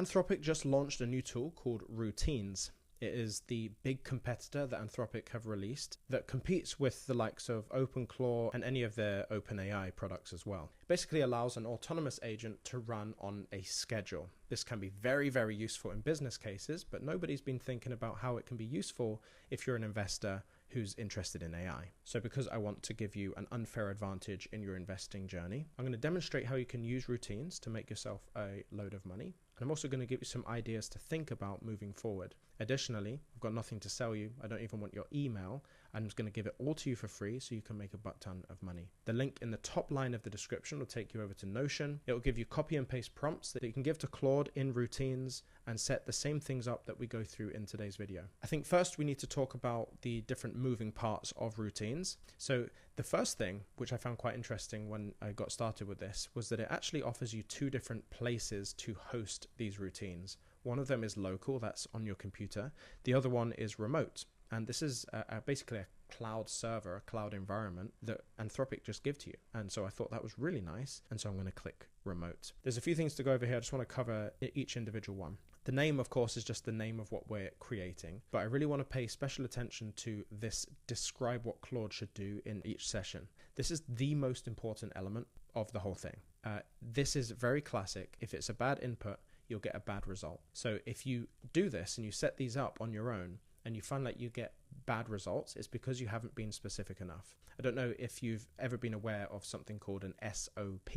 Anthropic just launched a new tool called Routines. It is the big competitor that Anthropic have released that competes with the likes of OpenClaw and any of their OpenAI products as well. It basically allows an autonomous agent to run on a schedule. This can be very, very useful in business cases, but nobody's been thinking about how it can be useful if you're an investor who's interested in AI. So because I want to give you an unfair advantage in your investing journey, I'm going to demonstrate how you can use routines to make yourself a load of money. And I'm also going to give you some ideas to think about moving forward. Additionally, I've got nothing to sell you. I don't even want your email. I'm just going to give it all to you for free so you can make a butt ton of money. The link in the top line of the description will take you over to Notion. It will give you copy and paste prompts that you can give to Claude in Routines and set the same things up that we go through in today's video. I think first we need to talk about the different moving parts of routines. So the first thing, which I found quite interesting when I got started with this, was that it actually offers you two different places to host these routines. One of them is local, that's on your computer. The other one is remote. And this is basically a cloud server, a cloud environment that Anthropic just give to you. And so I thought that was really nice. And so I'm going to click remote. There's a few things to go over here. I just want to cover each individual one. The name, of course, is just the name of what we're creating. But I really want to pay special attention to this describe what Claude should do in each session. This is the most important element of the whole thing. This is very classic. If it's a bad input, you'll get a bad result. So if you do this and you set these up on your own, and you find like you get bad results, it's because you haven't been specific enough. I don't know if you've ever been aware of something called an SOP.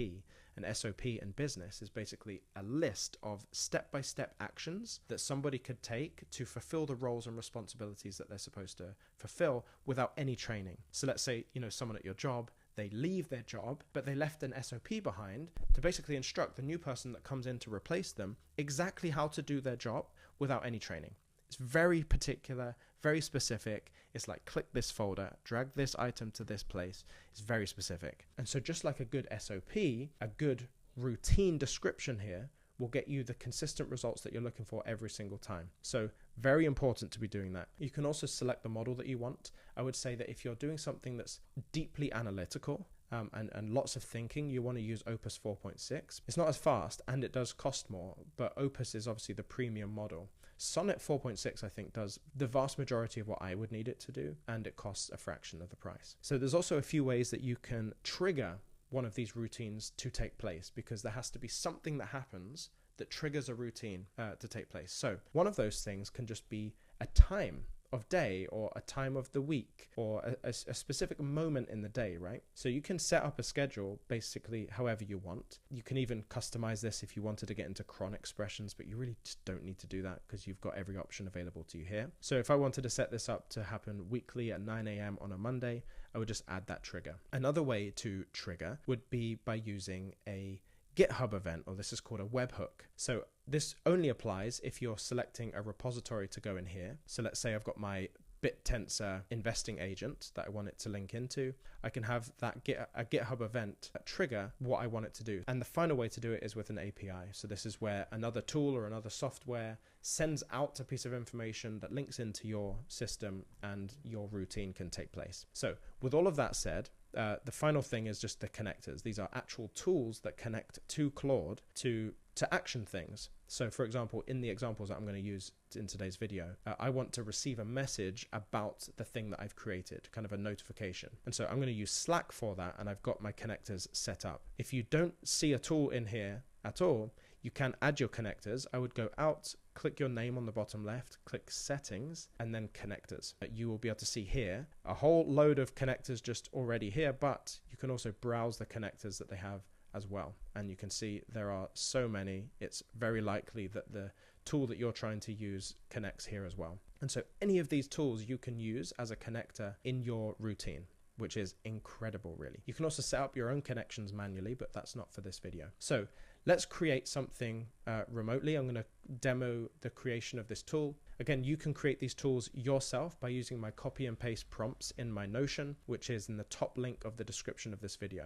An SOP in business is basically a list of step-by-step actions that somebody could take to fulfill the roles and responsibilities that they're supposed to fulfill without any training. So let's say, someone at your job, they leave their job, but they left an SOP behind to basically instruct the new person that comes in to replace them exactly how to do their job without any training. It's very particular, very specific. It's like click this folder, drag this item to this place. It's very specific. And so just like a good SOP, a good routine description here will get you the consistent results that you're looking for every single time. So very important to be doing that. You can also select the model that you want. I would say that if you're doing something that's deeply analytical, and lots of thinking, you want to use Opus 4.6. It's not as fast and it does cost more, but Opus is obviously the premium model. Sonnet 4.6, I think, does the vast majority of what I would need it to do, and it costs a fraction of the price. So there's also a few ways that you can trigger one of these routines to take place, because there has to be something that happens that triggers a routine to take place. So one of those things can just be a time of day or a time of the week or a specific moment in the day, right? So you can set up a schedule basically however you want. You can even customize this if you wanted to get into cron expressions, but you really just don't need to do that because you've got every option available to you here. So if I wanted to set this up to happen weekly at 9 a.m. on a Monday, I would just add that trigger. Another way to trigger would be by using a GitHub event, or this is called a webhook. So this only applies if you're selecting a repository to go in here. So let's say I've got my BitTensor investing agent that I want it to link into. I can have that a GitHub event trigger what I want it to do. And the final way to do it is with an API. So this is where another tool or another software sends out a piece of information that links into your system and your routine can take place. So with all of that said, the final thing is just the connectors. These are actual tools that connect to Claude to action things. So for example, in the examples that I'm going to use in today's video, I want to receive a message about the thing that I've created, kind of a notification. And so I'm going to use Slack for that, and I've got my connectors set up. If you don't see a tool in here at all, you can add your connectors. I would go out, click your name on the bottom left, click settings, and then connectors. You will be able to see here a whole load of connectors just already here, but you can also browse the connectors that they have as well. And you can see there are so many. It's very likely that the tool that you're trying to use connects here as well. And so any of these tools you can use as a connector in your routine, which is incredible, really. You can also set up your own connections manually, but that's not for this video. So let's create something remotely. I'm going to demo the creation of this tool. Again, you can create these tools yourself by using my copy and paste prompts in my Notion, which is in the top link of the description of this video.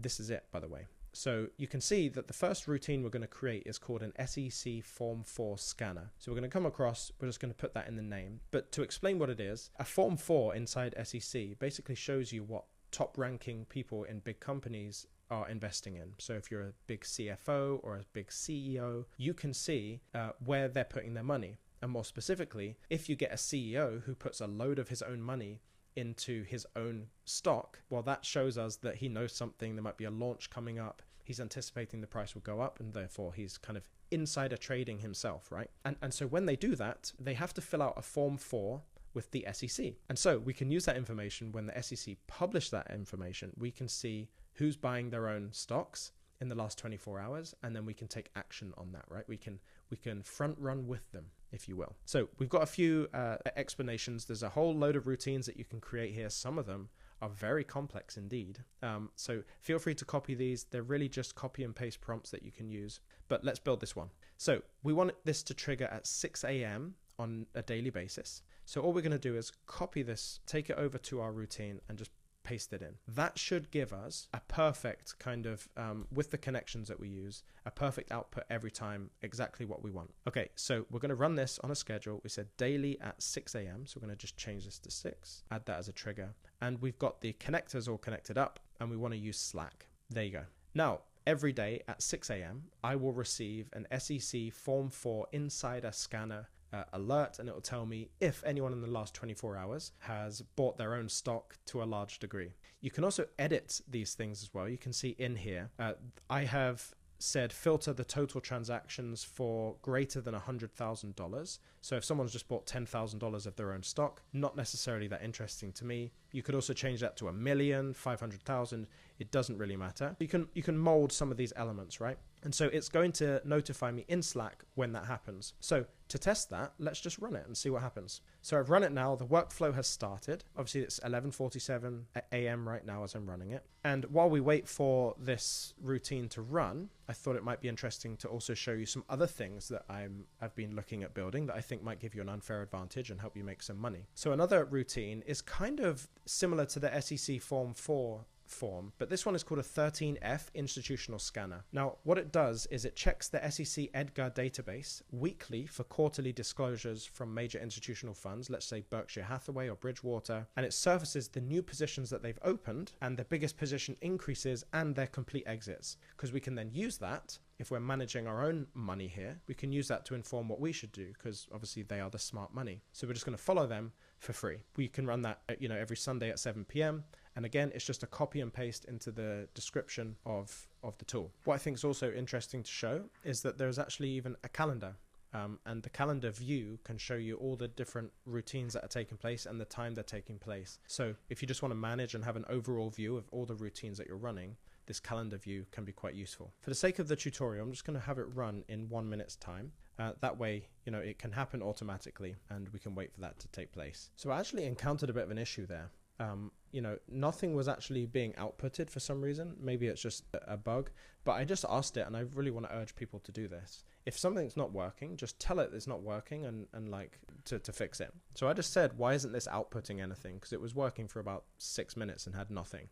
This is it, by the way. So you can see that the first routine we're going to create is called an SEC Form 4 scanner. So we're going to come across, we're just going to put that in the name. But to explain what it is, a Form 4 inside SEC basically shows you what top ranking people in big companies are investing in. So if you're a big CFO or a big CEO, you can see where they're putting their money. And more specifically, if you get a CEO who puts a load of his own money into his own stock, well, that shows us that he knows something. There might be a launch coming up. He's anticipating the price will go up, and therefore he's kind of insider trading himself, right? And so when they do that, they have to fill out a Form 4 with the SEC. And so we can use that information when the SEC publish that information. We can see who's buying their own stocks in the last 24 hours, and then we can take action on that, right? We can front run with them, if you will. So we've got a few explanations. There's a whole load of routines that you can create here. Some of them are very complex indeed. So feel free to copy these. They're really just copy and paste prompts that you can use. But let's build this one. So we want this to trigger at 6 a.m. on a daily basis. So all we're going to do is copy this, take it over to our routine, and just paste it in. That should give us a perfect kind of, with the connections that we use, a perfect output every time, exactly what we want. Okay, so we're going to run this on a schedule. We said daily at 6 a.m. So we're going to just change this to 6, add that as a trigger. And we've got the connectors all connected up, and we want to use Slack. There you go. Now, every day at 6 a.m., I will receive an SEC Form 4 Insider Scanner alert, and it will tell me if anyone in the last 24 hours has bought their own stock to a large degree. You can also edit these things as well. You can see in here, I have said filter the total transactions for greater than $100,000. So if someone's just bought $10,000 of their own stock, not necessarily that interesting to me. You could also change that to 1 million, 500,000. It doesn't really matter. You can mold some of these elements, right? And so it's going to notify me in Slack when that happens. So to test that, let's just run it and see what happens. So I've run it now. The workflow has started. Obviously, it's 11:47 a.m. right now as I'm running it. And while we wait for this routine to run, I thought it might be interesting to also show you some other things that I've been looking at building that I think might give you an unfair advantage and help you make some money. So another routine is kind of similar to the SEC Form 4 form, but this one is called a 13F institutional scanner. Now, what it does is it checks the SEC Edgar database weekly for quarterly disclosures from major institutional funds, let's say Berkshire Hathaway or Bridgewater, and it surfaces the new positions that they've opened and their biggest position increases and their complete exits, because we can then use that. If we're managing our own money here, we can use that to inform what we should do, because obviously they are the smart money. So we're just going to follow them for free. We can run that, every Sunday at 7 p.m. And again, it's just a copy and paste into the description of the tool. What I think is also interesting to show is that there's actually even a calendar. And the calendar view can show you all the different routines that are taking place and the time they're taking place. So if you just want to manage and have an overall view of all the routines that you're running, this calendar view can be quite useful. For the sake of the tutorial, I'm just going to have it run in 1 minute's time. That way, it can happen automatically and we can wait for that to take place. So I actually encountered a bit of an issue there. Nothing was actually being outputted for some reason. Maybe it's just a bug, but I just asked it, and I really want to urge people to do this. If something's not working, just tell it it's not working and like to fix it. So I just said, why isn't this outputting anything? Because it was working for about 6 minutes and had nothing.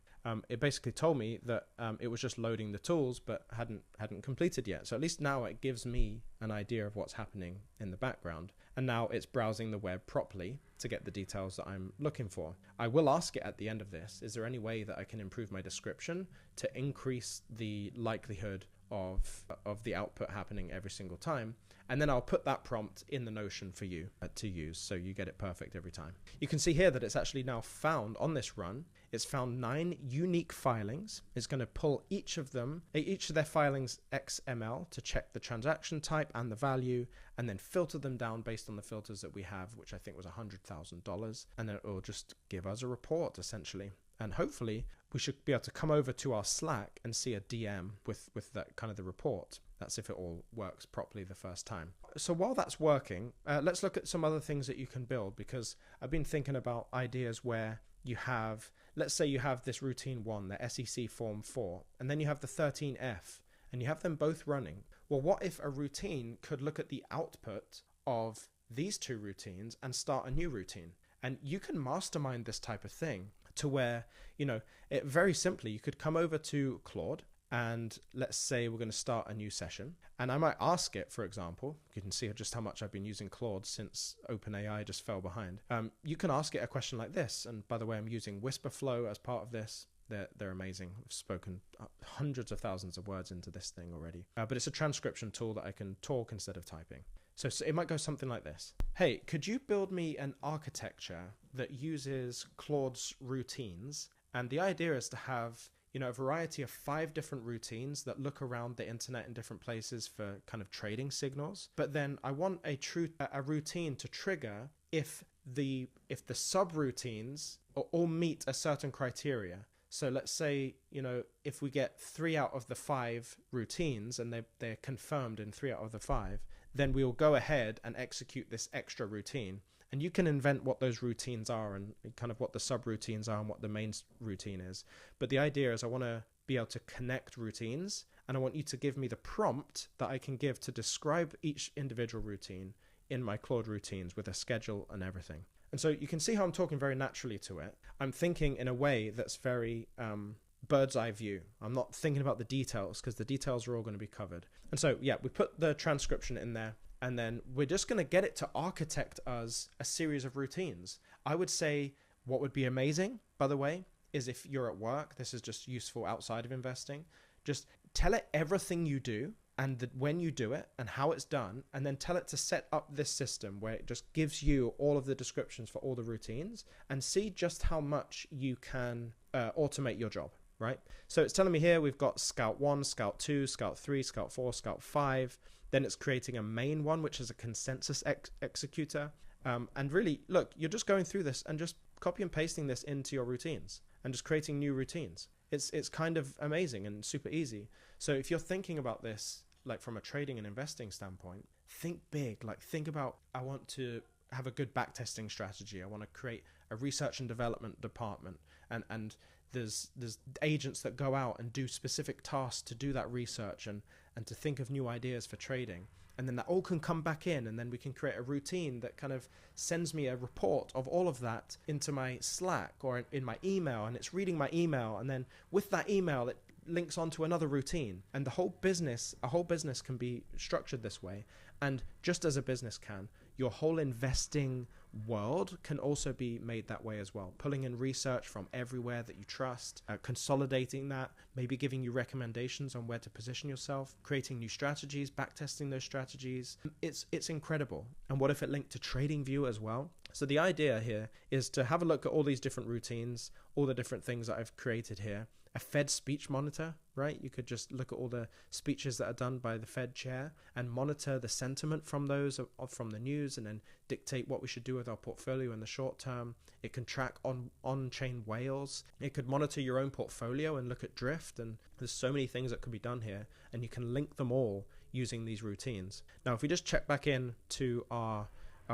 It basically told me that it was just loading the tools, but hadn't completed yet. So at least now it gives me an idea of what's happening in the background. And now it's browsing the web properly to get the details that I'm looking for. I will ask it at the end of this, is there any way that I can improve my description to increase the likelihood of the output happening every single time? And then I'll put that prompt in the Notion for you to use, so you get it perfect every time. You can see here that it's actually now found on this run. It's found 9 unique filings. It's going to pull each of their filings XML to check the transaction type and the value, and then filter them down based on the filters that we have, which I think was $100,000. And then it will just give us a report essentially. And hopefully we should be able to come over to our Slack and see a DM with that kind of the report. That's if it all works properly the first time. So while that's working, let's look at some other things that you can build, because I've been thinking about ideas where you have, let's say you have this routine 1, the SEC Form 4, and then you have the 13F, and you have them both running. Well, what if a routine could look at the output of these 2 routines and start a new routine? And you can mastermind this type of thing to where, it very simply, you could come over to Claude, and let's say we're going to start a new session, and I might ask it, for example, you can see just how much I've been using Claude since OpenAI just fell behind. You can ask it a question like this, and by the way, I'm using Whisperflow as part of this. They're amazing. I've spoken hundreds of thousands of words into this thing already. But it's a transcription tool that I can talk instead of typing. So it might go something like this. Hey, could you build me an architecture that uses Claude's routines? And the idea is to have, a variety of 5 different routines that look around the internet in different places for kind of trading signals. But then I want a routine to trigger if the subroutines all meet a certain criteria. So let's say, if we get 3 out of the 5 routines and they're confirmed in 3 out of the 5, then we'll go ahead and execute this extra routine. And you can invent what those routines are and kind of what the subroutines are and what the main routine is. But the idea is I want to be able to connect routines, and I want you to give me the prompt that I can give to describe each individual routine in my Claude routines with a schedule and everything. And so you can see how I'm talking very naturally to it. I'm thinking in a way that's very bird's eye view. I'm not thinking about the details because the details are all going to be covered. And so, yeah, we put the transcription in there, and then we're just going to get it to architect us a series of routines. I would say what would be amazing, by the way, is if you're at work, this is just useful outside of investing, just tell it everything you do and when you do it and how it's done, and then tell it to set up this system where it just gives you all of the descriptions for all the routines and see just how much you can automate your job, right? So it's telling me here we've got Scout 1, Scout 2, Scout 3, Scout 4, Scout 5. Then it's creating a main one, which is a consensus executor. And really, look, you're just going through this and just copy and pasting this into your routines and just creating new routines. It's kind of amazing and super easy. So if you're thinking about this, like from a trading and investing standpoint, think big. Like think about, I want to have a good backtesting strategy. I want to create a research and development department. And there's agents that go out and do specific tasks to do that research and to think of new ideas for trading. And then that all can come back in, and then we can create a routine that kind of sends me a report of all of that into my Slack or in my email, and it's reading my email, and then with that email it links onto another routine. And a whole business can be structured this way. And just as a business can, your whole investing world can also be made that way as well. Pulling in research from everywhere that you trust, consolidating that, maybe giving you recommendations on where to position yourself, creating new strategies, backtesting those strategies. It's incredible. And what if it linked to TradingView as well? So the idea here is to have a look at all these different routines, all the different things that I've created here. A Fed speech monitor, right? You could just look at all the speeches that are done by the Fed chair and monitor the sentiment from those, from the news, and then dictate what we should do with our portfolio in the short term. It can track on-chain whales. It could monitor your own portfolio and look at drift. And there's so many things that could be done here, and you can link them all using these routines. Now, if we just check back in to our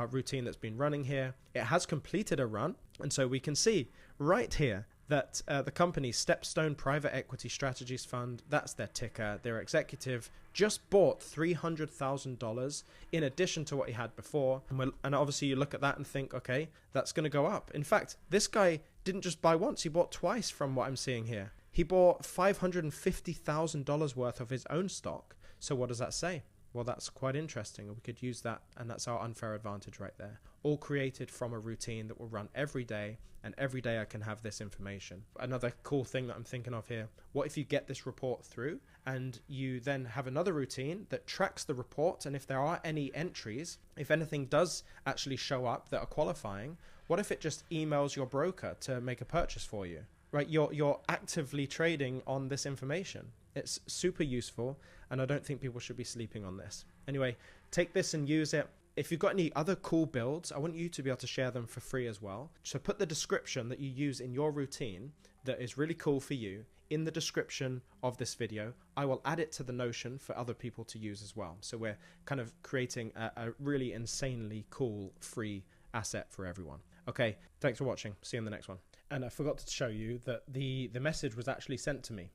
routine that's been running here, it has completed a run. And so we can see right here that the company Stepstone Private Equity Strategies Fund, that's their ticker, their executive just bought $300,000 in addition to what he had before. And obviously you look at that and think, okay, that's going to go up. In fact, this guy didn't just buy once, he bought twice from what I'm seeing here. He bought $550,000 worth of his own stock. So what does that say? Well, that's quite interesting. We could use that, and that's our unfair advantage right there. All created from a routine that will run every day, and every day I can have this information. Another cool thing that I'm thinking of here, what if you get this report through and you then have another routine that tracks the report, and if there are any entries, if anything does actually show up that are qualifying, what if it just emails your broker to make a purchase for you? Right, you're actively trading on this information. It's super useful, and I don't think people should be sleeping on this. Anyway, take this and use it. If you've got any other cool builds, I want you to be able to share them for free as well. So put the description that you use in your routine that is really cool for you in the description of this video. I will add it to the Notion for other people to use as well. So we're kind of creating a really insanely cool free asset for everyone. Okay, thanks for watching. See you in the next one. And I forgot to show you that the message was actually sent to me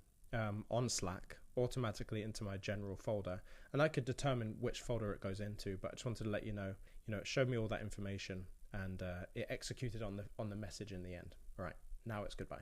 on Slack automatically into my general folder, and I could determine which folder it goes into, but I just wanted to let you know, it showed me all that information, and it executed on the message in the end. All right, now it's goodbye.